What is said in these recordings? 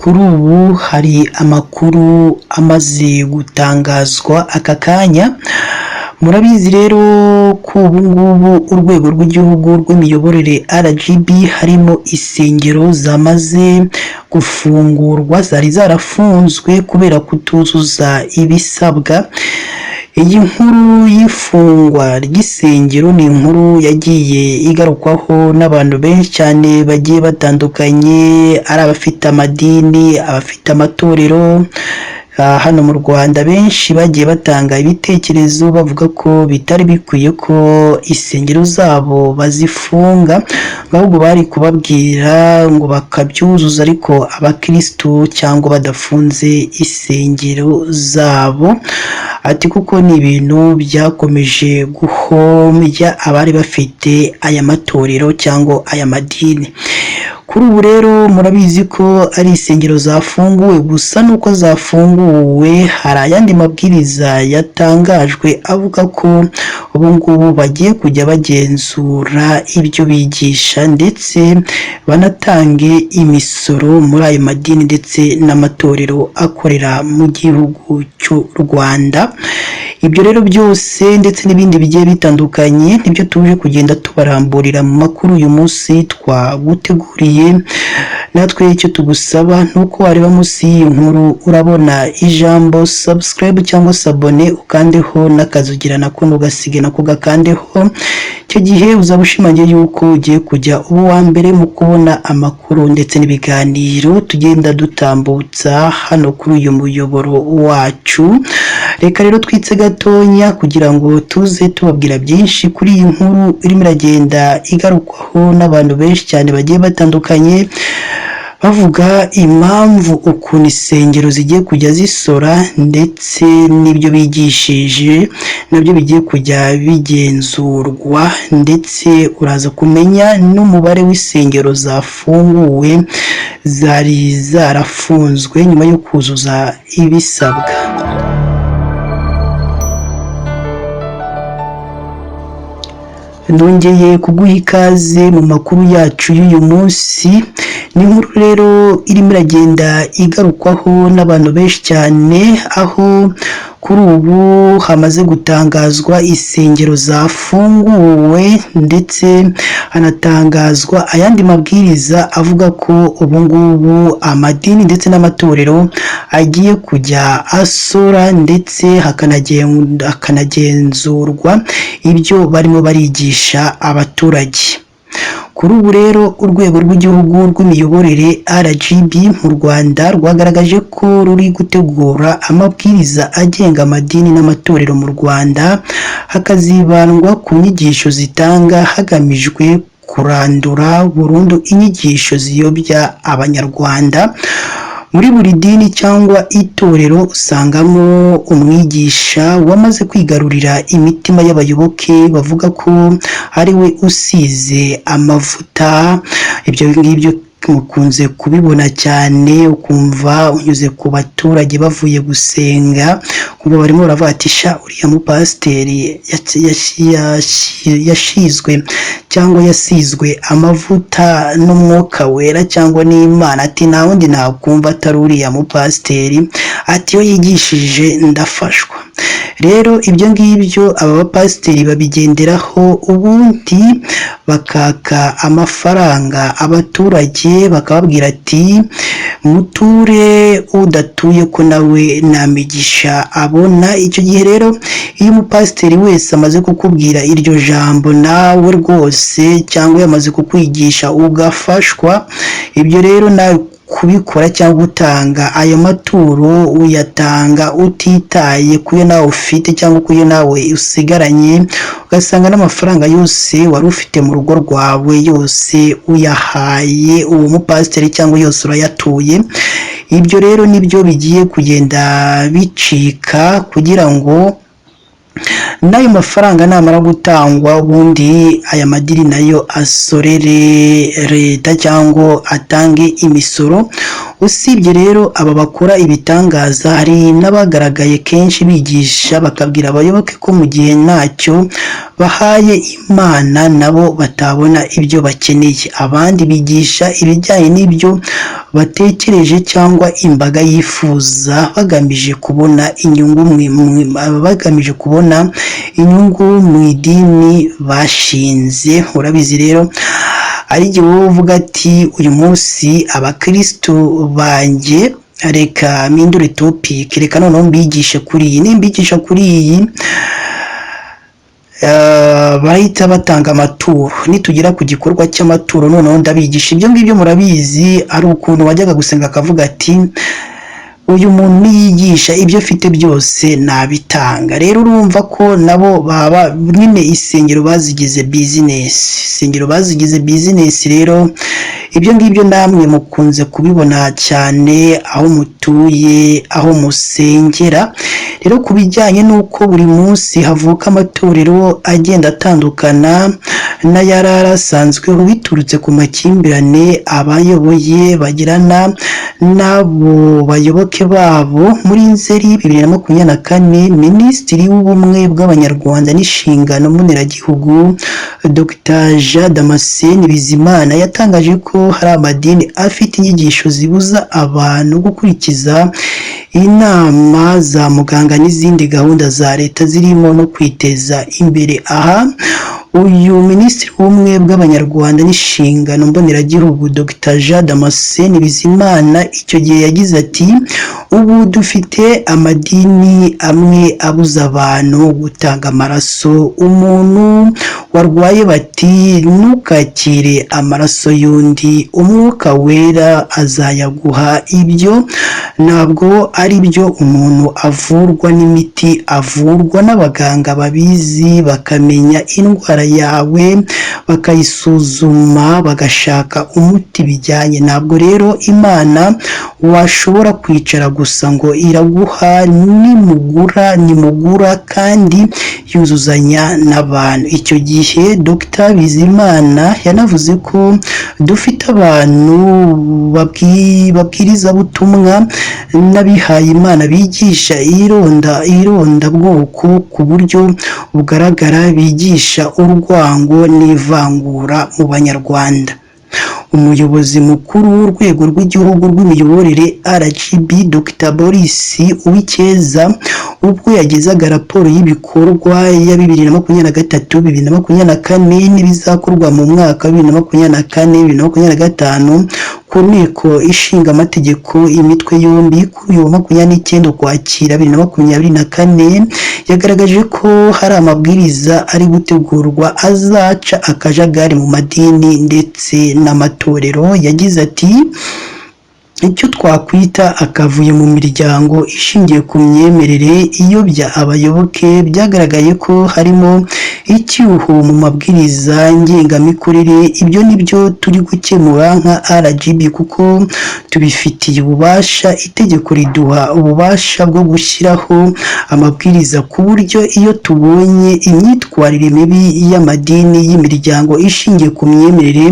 kuri ubu hari amakuru amaze gutangazwa aka kanya. Murabizi rero ko ubu ngubu urwego rw'igihugu rw'imiyoborere RGB harimo insengero zamaze gufungurwa, zari zarafunzwe kubera kutuzuza ibisabwa. Iyi nkuru y'ifungwa ry'isengero ni inkuru yagiye igarukwaho n'abantu benshi cyane bagiye batandukanye, ari abafite amadini, abafite amatorero hano mu Rwanda. Benshi bagiye batanga ibitekerezo bavuga ko bitari bikwiye ko insengero zabo bazifunga, ahubwo bari kubabwira ngo bakabyuzuza, ariko abakirisitu cyangwa badafunze insengero zabo. Ati kuko ni ibintu byakomeje guhombya abari bafite aya matorero cyangwa aya madini. Kuri ubu rero murabizi ko ari insengero zafunguwe, gusa nuko zafunguwe hari ayandi mabwiriza yatangajwe avuga ko ubu ngubu bagiye kujya bagenzura ibyo bigisha ndetse banatange imisoro muri ayo madini ndetse n'amatorero akorera mu gihugu cy'u Rwanda. Ibyo rero byose ndetse n'ibindi bigiye bitandukanye nibyo tuje kugenda tubaramburira mu makuru uyu munsi twaguteguriye. Natwe icyo tugusaba nuko wareba munsi y'iyi nkuru urabona ijambo subscribe cyangwa se abone, ukandeho n'akazugira nako nugasige nako gakandeho. Icyo gihe uzaba ushimangiye yuko ugiye kujya uba uwa mbere mu kubona amakuru ndetse n'ibiganiro tugenda dutambutsa hano kuri uyu muyoboro wacu. Reka rero twitse gatonya kugira ngo tuze tubabwira byinshi kuri iyi nkuru irimo iragenda igarukwaho n'abantu benshi cyane bagiye batandukanye, bavuga impamvu ukuntu insengero zigiye kujya zisora ndetse n'ibyo bigishije nabyo bigiye kujya bigenzurwa, ndetse uraza kumenya n'umubare w'insengero zafunguwe zari zarafunzwe nyuma yo kuzuza ibisabwa. Ndongeye kuguha ikaze mu makuru yacu y'uyu munsi. Ni inkuru rero irimo iragenda igarukwaho n'abantu benshi cyane, aho kuri ubu hamaze gutangazwa insengero zafunguwe ndetse hanatangazwa ayandi mabwiriza avuga ko ubu ngubu amadini ndetse n'amatorero agiye kujya asora ndetse hakanagenzurwa ibyo barimo barigisha abaturage. Kuri ubu rero urwego rw'igihugu rw'imiyoborere RGB mu Rwanda rwagaragaje ko ruri gutegura amabwiriza agenga amadini n'amatorero mu Rwanda, hakazibandwa ku nyigisho zitanga hagamijwe kurandura burundu inyigisho ziyobya abanyarwanda. Muri buri dini cyangwa itorero usangamo umwigisha wamaze kwigarurira imitima y'abayoboke, bavuga ko ari we usize amavuta. Ibyo ngibyo mukunze kubibona cyane, ukumva unyuze ku baturage bavuye gusenga, kuba barimo baravuga ati sha uriya mupasiteri yashizwe cyangwa yasizwe amavuta n'umwuka wera cyangwa n'Imana, ati nta wundi nakumva atari uriya mupasiteri, ati iyo yigishije ndafashwa. Rero ibyo ngibyo aba bapasiteri babigenderaho, ubundi bakaka amafaranga abaturage, bakababwira ati muture, udatuye ko nawe nta migisha abona. Icyo gihe rero iyo umupasiteri wese amaze kukubwira iryo jambo nawe rwose, cyangwa yamaze kukwigisha ugafashwa, ibyo rero nawe kubikora cyangwa gutanga ayo maturo uyatanga utitaye kuyo nawe ufite cyangwa kuyo nawe usigaranye, ugasanga n'amafaranga yose wari ufite mu rugo rwawe yose uyahaye uwo mupasiteri cyangwa yose urayatuye. Ibyo rero nibyo bigiye kugenda bicika kugira ngo n'ayo mafaranga namara gutangwa ubundi aya madini nayo asorere leta cyangwa atange imisoro. Usibye rero aba bakora ibitangaza, hari n'abagaragaye kenshi bigisha bakabwira abayoboke ko mu gihe ntacyo bahaye Imana nabo batabona ibyo bakeneye. Abandi bigisha ibijyanye n'ibyo batekereje cyangwa imbaga yifuza bagamije kubona inyungu mu idini bashinze. Urabizi rero ari igihe wowe uvuga ati uyu munsi abakristo banjye reka mpindure topic, reka noneho mbigishe kuri iyi, nimbigisha kuri iyi bahita batanga amaturo. Nitugera ku gikorwa cy'amaturo noneho ndabigisha ibyo ngibyo. Murabizi ari ukuntu wajyaga gusenga akavuga ati uyu muntu niyigisha ibyo afite byose nabitanga. Rero urumva ko nabo baba nyine isengero bazigize business. Rero ibyo ngibyo namwe mukunze kubibona cyane aho mutuye, aho musengera. Rero ku bijyanye n'uko buri munsi havuka amatorero agenda atandukana n'ayari arasanzweho biturutse ku makimbirane abayoboye bagirana n'abo bayoboke babo, muri Nzeri 2024 Minisitiri w'Ubumwe bw'Abanyarwanda n'Inshingano Mboneragihugu Dr Jean Damascene Bizimana yatangaje ko hari amadini afite inyigisho zibuza abantu gukurikiza inama za muganga n'izindi gahunda za leta zirimo no kwiteza imbere. Aha uyu Minisitiri w'Ubumwe bw'Abanyarwanda n'Inshingano Mboneragihugu Dr Jean Damascene Bizimana icyo gihe yagize ati ubu dufite amadini amwe abuza abantu gutanga amaraso. Umuntu warwaye bati ntukakire amaraso y'undi, Umwuka Wera azayaguha. Ibyo ntabwo ari byo. Umuntu avurwa n'imiti, avurwa n'abaganga babizi bakamenya indwara yawe bakayisuzuma bagashaka umuti bijyanye. Ntabwo rero Imana washobora kwicara gusa ngo iraguha, nimugura kandi yuzuzanya n'abantu. Icyo gihe Dr Bizimana yanavuze ko dufite abantu babwiriza butumwa n'abihaye Imana bigisha irondabwoko ku buryo bugaragara, bigisha urwango n'ivangura mu Banyarwanda. Umuyobozi mukuru w'urwego rw'igihugu rw'imiyoborere RGB Dr Boris Uwicyeza ubwo yagezaga raporo y'ibikorwa ya 2023-2024 n'ibizakorwa mu mwaka wa 2024-2025 ku nteko ishinga amategeko imitwe yombi kuri uyu 29 Ukwakira 2024, yagaragaje ko hari amabwiriza ari gutegurwa azaca akajagari mu madini ndetse n'amatorero. Yagize ati icyo twakwita akavuyo mu miryango ishingiye ku myemerere iyobya abayoboke, byagaragaye ko harimo icyuho mu mabwiriza ngengamikorere. Ibyo nibyo turi gukemura nka RGB kuko tubifitiye ububasha. Itegeko riduha ububasha bwo gushyiraho amabwiriza ku buryo iyo tubonye imyitwarire mibi y'amadini y'imiryango ishingiye ku myemerere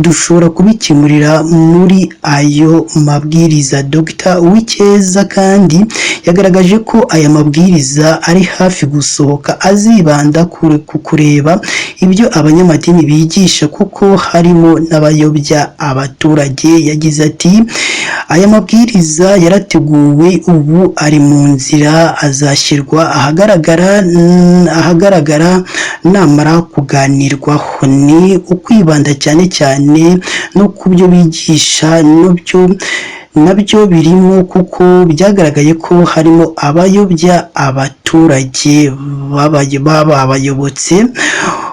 dushobora kubikemurira muri ayo mabwiriza. Dr Uwicyeza kandi yagaragaje ko aya mabwiriza ari hafi gusohoka, azibanda ku kureba ibyo abanyamadini bigisha kuko harimo n'abayobya abaturage. Yagize ati aya mabwiriza yarateguwe, ubu ari mu nzira, azashyirwa ahagaragara namara kuganirwaho. Ni ukwibanda cyane cyane no ku byo bigisha nabyo birimo kuko byagaragaye ko harimo abayobya abaturage babayobotse.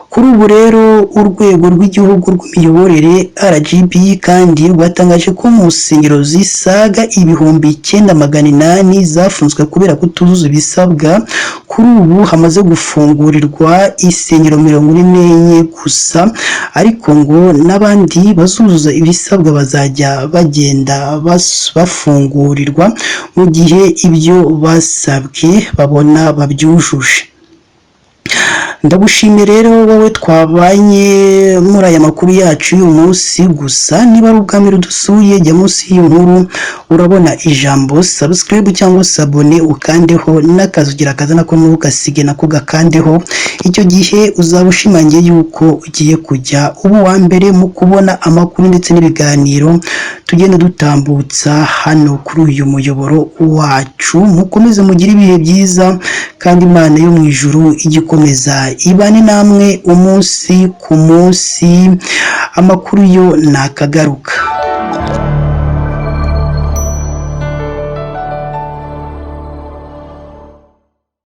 Kuri ubu rero urwego rw'igihugu rw'imiyoborere RGB kandi rwatangaje ko mu nsengero zisaga 9,800 zafunzwe kubera kutuzuza ibisabwa. Kuri ubu hamaze gufungurirwa insengero 44 gusa, ariko ngo n'abandi bazuzuza ibisabwa bazajya bagenda bafungurirwa mu gihe ibyo basabwe babona babyujuje. Ndagushimiye rero wowe twabanye muri aya makuru yacu y'uyu munsi, gusa niba ari ubwa mbere udusuye jya munsi y'inkuru urabona ijambo subscribe cyangwa sabone ukandeho n'akazugira kaza nako ntugasige nako gakandeho, icyo gihe uzaba ushimangiye yuko ugiye kujya uba uwa mbere mu kubona amakuru ndetse n'ibiganiro tugenda dutambutsa hano kuri uyu muyoboro wacu. Mukomeze mugire ibihe byiza kandi Imana yo mu ijuru igikomeza ibane namwe umunsi ku munsi, amakuru yo nakagaruka.